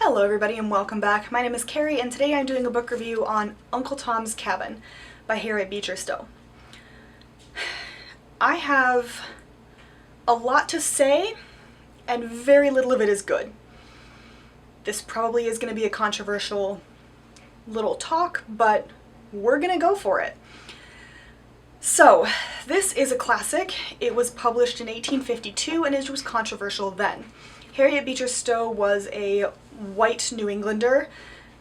Hello everybody and welcome back. My name is Kari and today I'm doing a book review on Uncle Tom's Cabin by Harriet Beecher Stowe. I have a lot to say and very little of it is good. This probably is going to be a controversial little talk, but we're going to go for it. So, this is a classic. It was published in 1852 and it was controversial then. Harriet Beecher Stowe was a white New Englander,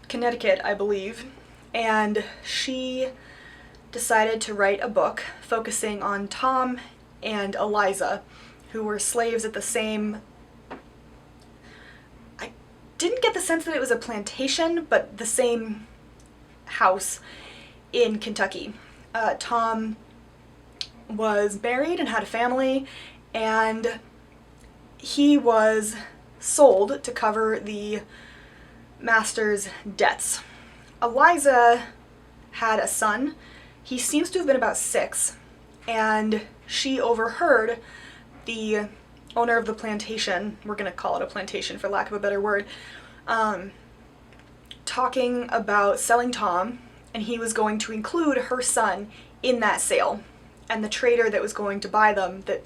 Connecticut, I believe, and she decided to write a book focusing on Tom and Eliza, who were slaves at the same... I didn't get the sense that it was a plantation, but the same house in Kentucky. Tom was married and had a family, and he was sold to cover the master's debts. Eliza had a son. He seems to have been about 6, and she overheard the owner of the plantation, we're going to call it a plantation for lack of a better word, talking about selling Tom, and he was going to include her son in that sale. And the trader that was going to buy them, that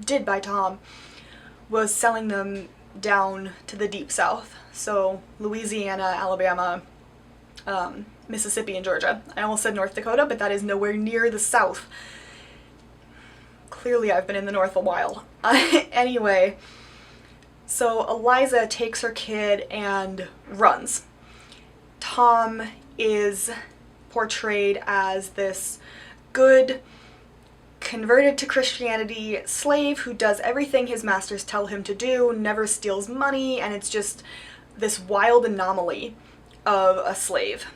did buy Tom, was selling them down to the deep south. So Louisiana, Alabama, Mississippi, and Georgia. I almost said North Dakota, but that is nowhere near the south. Clearly I've been in the north a while. Anyway, so Eliza takes her kid and runs. Tom is portrayed as this good, converted to Christianity slave who does everything his masters tell him to do, never steals money, and it's just this wild anomaly of a slave.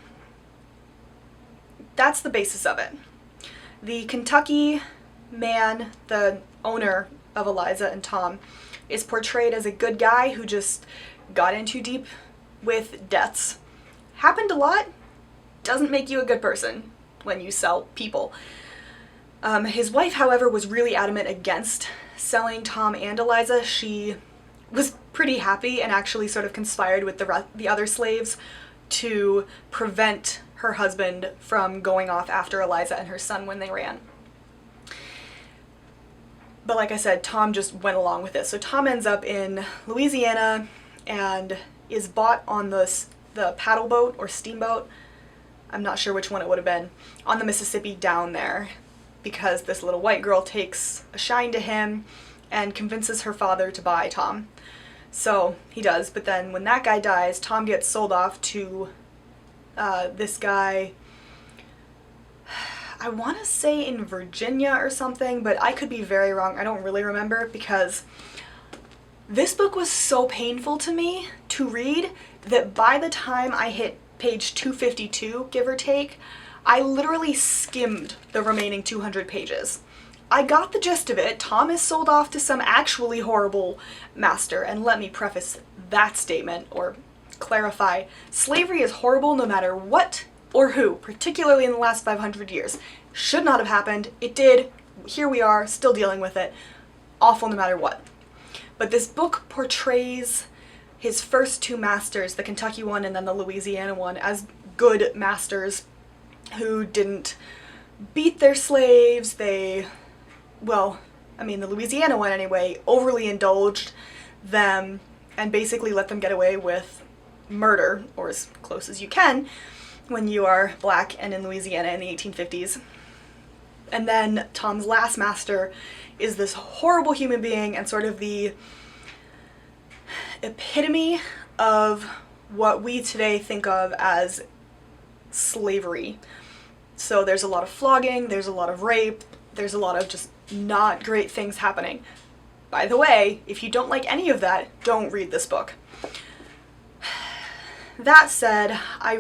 That's the basis of it. The Kentucky man, the owner of Eliza and Tom, is portrayed as a good guy who just got in too deep with debts. Happened a lot. Doesn't make you a good person when you sell people. His wife, however, was really adamant against selling Tom and Eliza. She was pretty happy and actually sort of conspired with the other slaves to prevent her husband from going off after Eliza and her son when they ran. But like I said, Tom just went along with it. So Tom ends up in Louisiana and is bought on the paddle boat or steamboat. I'm not sure which one it would have been, on the Mississippi down there, because this little white girl takes a shine to him and convinces her father to buy Tom. So he does, but then when that guy dies, Tom gets sold off to this guy, I want to say in Virginia or something, but I could be very wrong. I don't really remember, because this book was so painful to me to read that by the time I hit page 252, give or take, I literally skimmed the remaining 200 pages. I got the gist of it. Tom is sold off to some actually horrible master, and let me preface that statement, or clarify, slavery is horrible no matter what or who, particularly in the last 500 years. Should not have happened. It did. Here we are, still dealing with it. Awful no matter what. But this book portrays his first 2 masters, the Kentucky one and then the Louisiana one, as good masters who didn't beat their slaves. They, well, I mean the Louisiana one anyway, overly indulged them and basically let them get away with murder, or as close as you can when you are black and in Louisiana in the 1850s. And then Tom's last master is this horrible human being and sort of the epitome of what we today think of as slavery. So there's a lot of flogging, there's a lot of rape, there's a lot of just not great things happening. By the way, if you don't like any of that, don't read this book. That said, I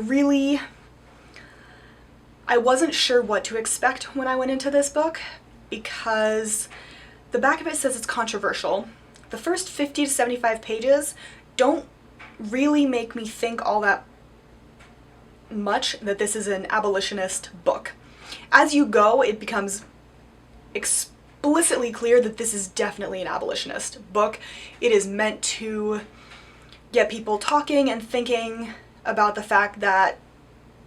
wasn't sure what to expect when I went into this book, because the back of it says it's controversial. The first 50 to 75 pages don't really make me think all that much that this is an abolitionist book. As you go, it becomes explicitly clear that this is definitely an abolitionist book. It is meant to get people talking and thinking about the fact that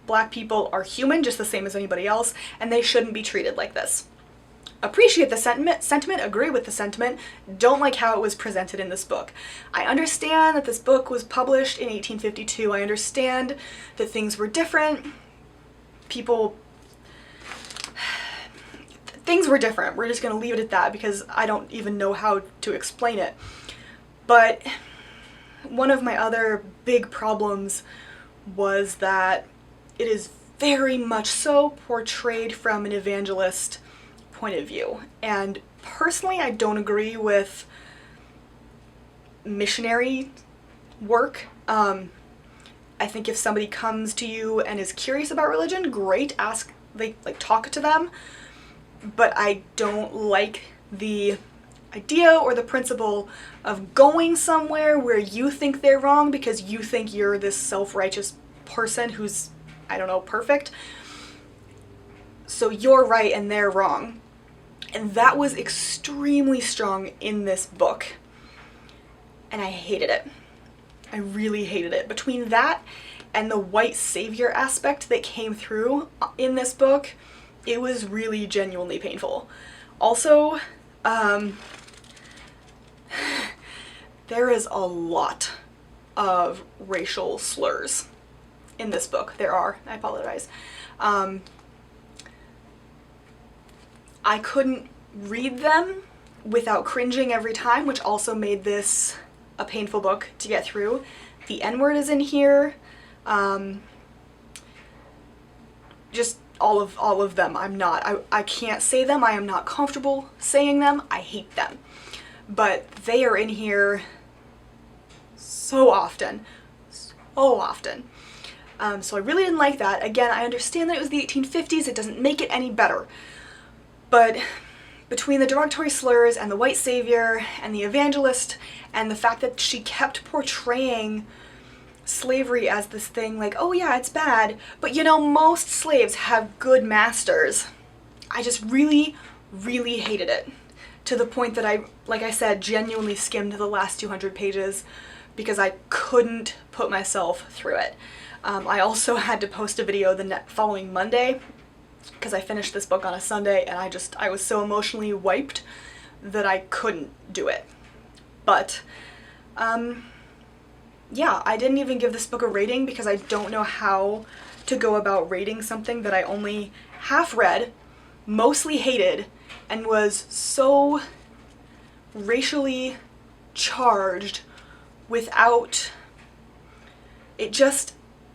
Black people are human just the same as anybody else, and they shouldn't be treated like this. Appreciate the sentiment, agree with the sentiment, don't like how it was presented in this book. I understand that this book was published in 1852. I understand that things were different. Things were different. We're just going to leave it at that because I don't even know how to explain it. But one of my other big problems was that it is very much so portrayed from an evangelist point of view. And personally, I don't agree with missionary work. I think if somebody comes to you and is curious about religion, great, talk to them. But I don't like the idea or the principle of going somewhere where you think they're wrong because you think you're this self-righteous person who's, I don't know, perfect. So you're right and they're wrong. And that was extremely strong in this book. And I hated it. I really hated it. Between that and the white savior aspect that came through in this book, it was really genuinely painful. Also, there is a lot of racial slurs in this book. There are. I apologize. I couldn't read them without cringing every time, which also made this a painful book to get through. The N-word is in here. Just all of them. I can't say them. I am not comfortable saying them. I hate them. But they are in here so often. So often. So I really didn't like that. Again, I understand that it was the 1850s. It doesn't make it any better. But between the derogatory slurs and the white savior and the evangelist and the fact that she kept portraying slavery as this thing like, oh yeah, it's bad, but you know, most slaves have good masters. I just really, really hated it. To the point that I, like I said, genuinely skimmed the last 200 pages because I couldn't put myself through it. I also had to post a video the following Monday because I finished this book on a Sunday and I was so emotionally wiped that I couldn't do it. But, yeah, I didn't even give this book a rating because I don't know how to go about rating something that I only half read, mostly hated, and was so racially charged without it. Just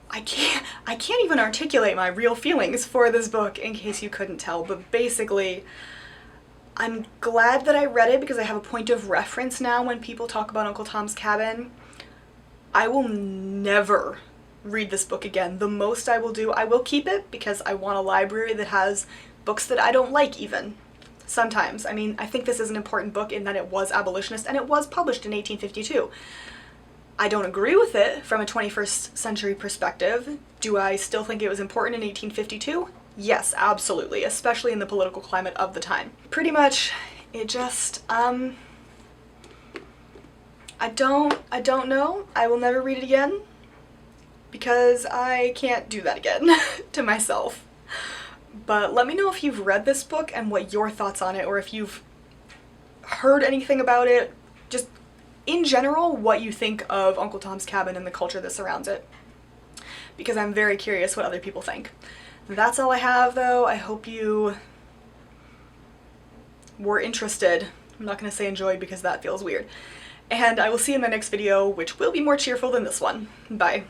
I can't even articulate my real feelings for this book, in case you couldn't tell, but basically I'm glad that I read it because I have a point of reference now when people talk about Uncle Tom's Cabin. I will never read this book again. The most I will do, I will keep it because I want a library that has books that I don't like even. Sometimes. I mean, I think this is an important book in that it was abolitionist and it was published in 1852. I don't agree with it from a 21st century perspective. Do I still think it was important in 1852? Yes, absolutely, especially in the political climate of the time. Pretty much, it just, I don't know. I will never read it again because I can't do that again to myself. But let me know if you've read this book and what your thoughts on it, or if you've heard anything about it, just in general, what you think of Uncle Tom's Cabin and the culture that surrounds it. Because I'm very curious what other people think. That's all I have, though. I hope you were interested. I'm not going to say enjoyed because that feels weird. And I will see you in my next video, which will be more cheerful than this one. Bye.